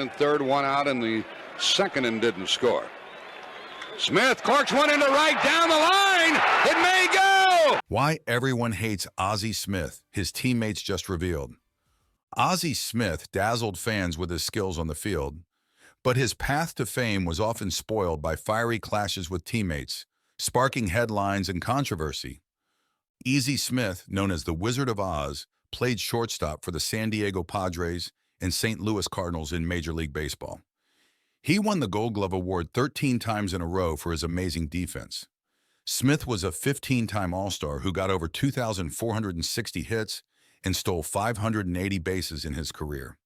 And third, one out in the second and didn't score. Smith corks one into right down the line. It may go. Why everyone hates Ozzie Smith, his teammates just revealed. Ozzie Smith dazzled fans with his skills on the field, but his path to fame was often spoiled by fiery clashes with teammates, sparking headlines and controversy. Ozzie Smith, known as the Wizard of Oz, played shortstop for the San Diego Padres and St. Louis Cardinals in Major League Baseball. He won the Gold Glove Award 13 times in a row for his amazing defense. Smith was a 15-time All-Star who got over 2,460 hits and stole 580 bases in his career.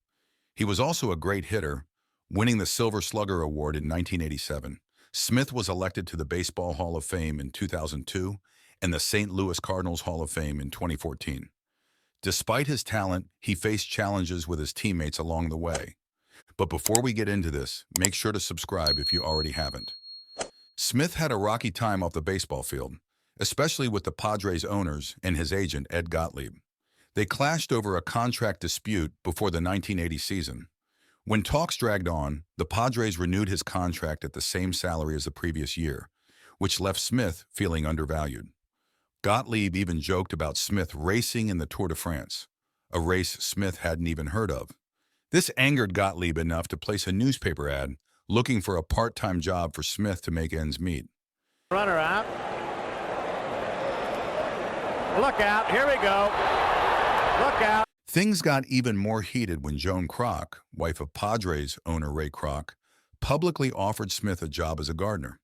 He was also a great hitter, winning the Silver Slugger Award in 1987. Smith was elected to the Baseball Hall of Fame in 2002 and the St. Louis Cardinals Hall of Fame in 2014. Despite his talent, he faced challenges with his teammates along the way. But before we get into this, make sure to subscribe if you already haven't. Smith had a rocky time off the baseball field, especially with the Padres owners and his agent, Ed Gottlieb. They clashed over a contract dispute before the 1980 season. When talks dragged on, the Padres renewed his contract at the same salary as the previous year, which left Smith feeling undervalued. Gottlieb even joked about Smith racing in the Tour de France, a race Smith hadn't even heard of. This angered Gottlieb enough to place a newspaper ad looking for a part-time job for Smith to make ends meet. Runner out. Look out, here we go. Look out. Things got even more heated when Joan Kroc, wife of Padres owner Ray Kroc, publicly offered Smith a job as a gardener.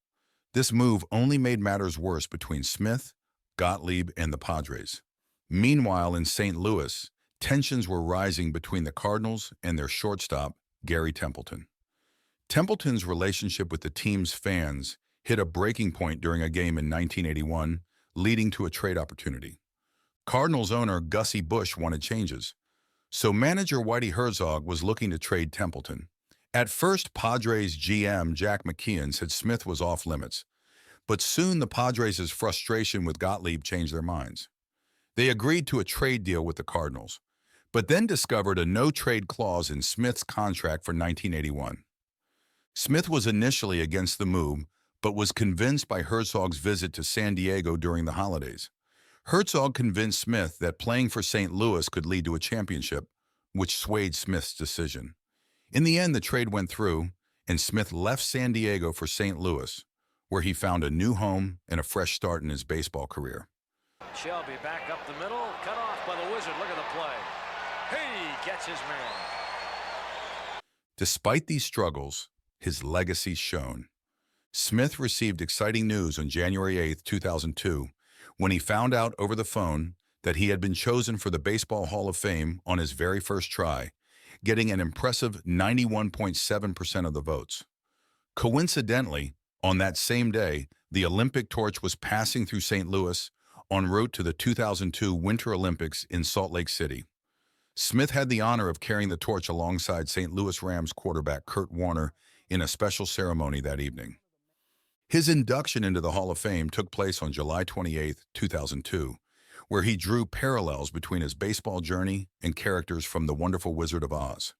This move only made matters worse between Smith, Gottlieb, and the Padres. Meanwhile, in St. Louis, tensions were rising between the Cardinals and their shortstop, Gary Templeton. Templeton's relationship with the team's fans hit a breaking point during a game in 1981, leading to a trade opportunity. Cardinals owner Gussie Busch wanted changes, so manager Whitey Herzog was looking to trade Templeton. At first, Padres GM Jack McKeon said Smith was off limits, but soon the Padres' frustration with Gottlieb changed their minds. They agreed to a trade deal with the Cardinals, but then discovered a no-trade clause in Smith's contract for 1981. Smith was initially against the move, but was convinced by Herzog's visit to San Diego during the holidays. Herzog convinced Smith that playing for St. Louis could lead to a championship, which swayed Smith's decision. In the end, the trade went through, and Smith left San Diego for St. Louis, where he found a new home and a fresh start in his baseball career. Shelby back up the middle, cut off by the Wizard. Look at the play. He gets his man. Despite these struggles, his legacy shone. Smith received exciting news on January 8, 2002, when he found out over the phone that he had been chosen for the Baseball Hall of Fame on his very first try, getting an impressive 91.7% of the votes. Coincidentally, on that same day, the Olympic torch was passing through St. Louis en route to the 2002 Winter Olympics in Salt Lake City. Smith had the honor of carrying the torch alongside St. Louis Rams quarterback Kurt Warner in a special ceremony that evening. His induction into the Hall of Fame took place on July 28, 2002, where he drew parallels between his baseball journey and characters from The Wonderful Wizard of Oz.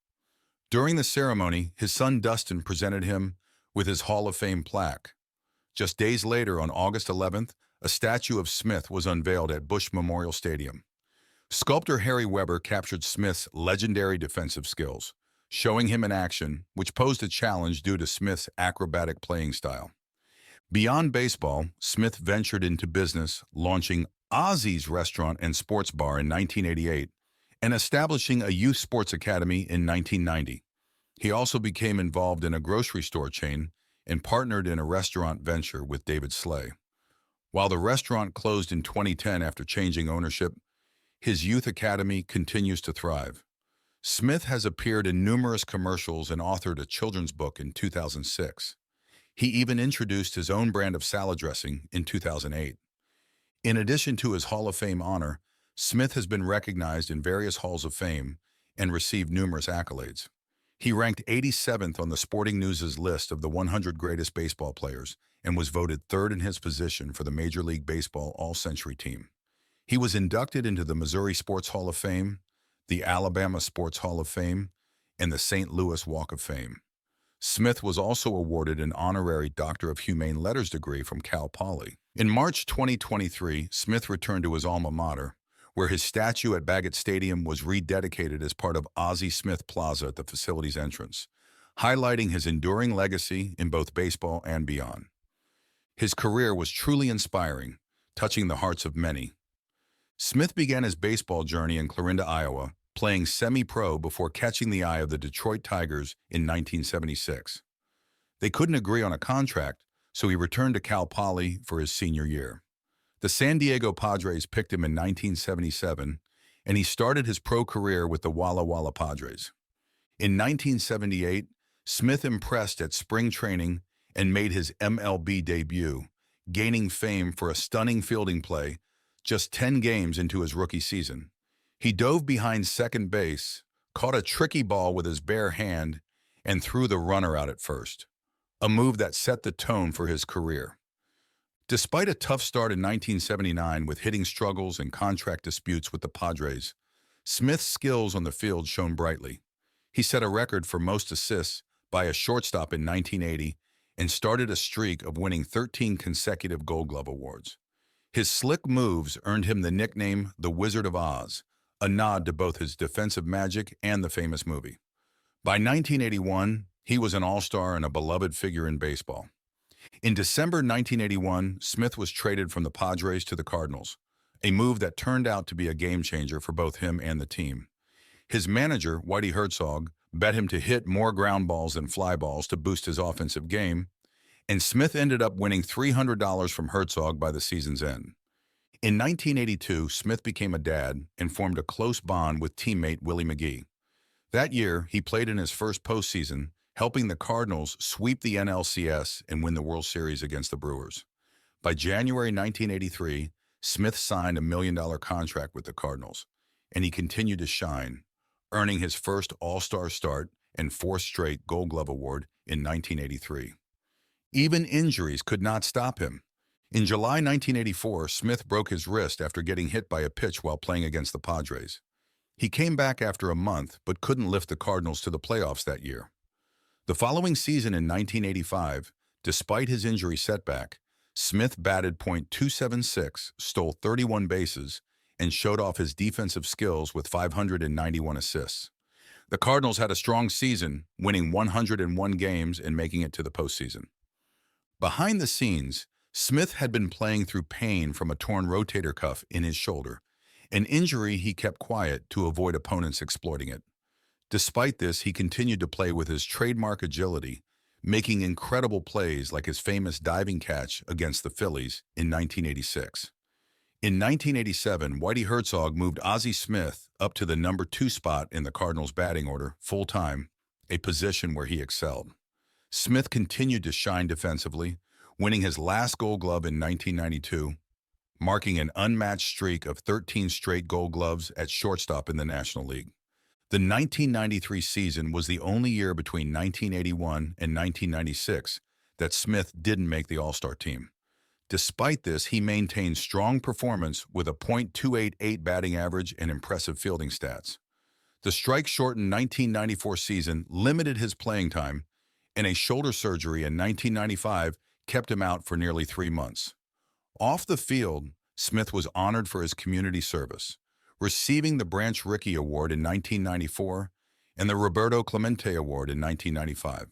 During the ceremony, his son Dustin presented him with his Hall of Fame plaque. Just days later, on August 11th, a statue of Smith was unveiled at Busch Memorial Stadium. Sculptor Harry Weber captured Smith's legendary defensive skills, showing him in action, which posed a challenge due to Smith's acrobatic playing style. Beyond baseball, Smith ventured into business, launching Ozzie's Restaurant and Sports Bar in 1988 and establishing a youth sports academy in 1990. He also became involved in a grocery store chain and partnered in a restaurant venture with David Slay. While the restaurant closed in 2010 after changing ownership, his youth academy continues to thrive. Smith has appeared in numerous commercials and authored a children's book in 2006. He even introduced his own brand of salad dressing in 2008. In addition to his Hall of Fame honor, Smith has been recognized in various halls of fame and received numerous accolades. He ranked 87th on the Sporting News' list of the 100 greatest baseball players and was voted third in his position for the Major League Baseball All-Century team. He was inducted into the Missouri Sports Hall of Fame, the Alabama Sports Hall of Fame, and the St. Louis Walk of Fame. Smith was also awarded an honorary Doctor of Humane Letters degree from Cal Poly. In March 2023, Smith returned to his alma mater, where his statue at Baggett Stadium was rededicated as part of Ozzie Smith Plaza at the facility's entrance, highlighting his enduring legacy in both baseball and beyond. His career was truly inspiring, touching the hearts of many. Smith began his baseball journey in Clarinda, Iowa, playing semi-pro before catching the eye of the Detroit Tigers in 1976. They couldn't agree on a contract, so he returned to Cal Poly for his senior year. The San Diego Padres picked him in 1977, and he started his pro career with the Walla Walla Padres. In 1978, Smith impressed at spring training and made his MLB debut, gaining fame for a stunning fielding play just 10 games into his rookie season. He dove behind second base, caught a tricky ball with his bare hand, and threw the runner out at first, a move that set the tone for his career. Despite a tough start in 1979 with hitting struggles and contract disputes with the Padres, Smith's skills on the field shone brightly. He set a record for most assists by a shortstop in 1980 and started a streak of winning 13 consecutive Gold Glove awards. His slick moves earned him the nickname the Wizard of Oz, a nod to both his defensive magic and the famous movie. By 1981, he was an all-star and a beloved figure in baseball. In December 1981, Smith was traded from the Padres to the Cardinals, a move that turned out to be a game-changer for both him and the team. His manager, Whitey Herzog, bet him to hit more ground balls than fly balls to boost his offensive game, and Smith ended up winning $300 from Herzog by the season's end. In 1982, Smith became a dad and formed a close bond with teammate Willie McGee. That year, he played in his first postseason, helping the Cardinals sweep the NLCS and win the World Series against the Brewers. By January 1983, Smith signed a $1 million contract with the Cardinals, and he continued to shine, earning his first All-Star start and fourth straight Gold Glove Award in 1983. Even injuries could not stop him. In July 1984, Smith broke his wrist after getting hit by a pitch while playing against the Padres. He came back after a month but couldn't lift the Cardinals to the playoffs that year. The following season in 1985, despite his injury setback, Smith batted .276, stole 31 bases, and showed off his defensive skills with 591 assists. The Cardinals had a strong season, winning 101 games and making it to the postseason. Behind the scenes, Smith had been playing through pain from a torn rotator cuff in his shoulder, an injury he kept quiet to avoid opponents exploiting it. Despite this, he continued to play with his trademark agility, making incredible plays like his famous diving catch against the Phillies in 1986. In 1987, Whitey Herzog moved Ozzie Smith up to the number 2 spot in the Cardinals' batting order full-time, a position where he excelled. Smith continued to shine defensively, winning his last Gold Glove in 1992, marking an unmatched streak of 13 straight Gold Gloves at shortstop in the National League. The 1993 season was the only year between 1981 and 1996 that Smith didn't make the All-Star team. Despite this, he maintained strong performance with a .288 batting average and impressive fielding stats. The strike-shortened 1994 season limited his playing time, and a shoulder surgery in 1995 kept him out for nearly 3 months. Off the field, Smith was honored for his community service, receiving the Branch Rickey Award in 1994 and the Roberto Clemente Award in 1995.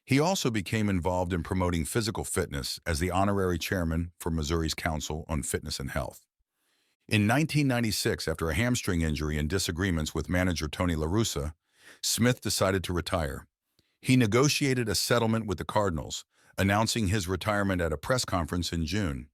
He also became involved in promoting physical fitness as the honorary chairman for Missouri's Council on Fitness and Health. In 1996, after a hamstring injury and disagreements with manager Tony La Russa, Smith decided to retire. He negotiated a settlement with the Cardinals, announcing his retirement at a press conference in June.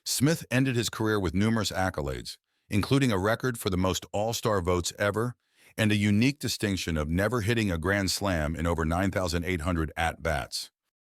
Smith ended his career with numerous accolades, including a record for the most All-Star votes ever and a unique distinction of never hitting a grand slam in over 9,800 at-bats.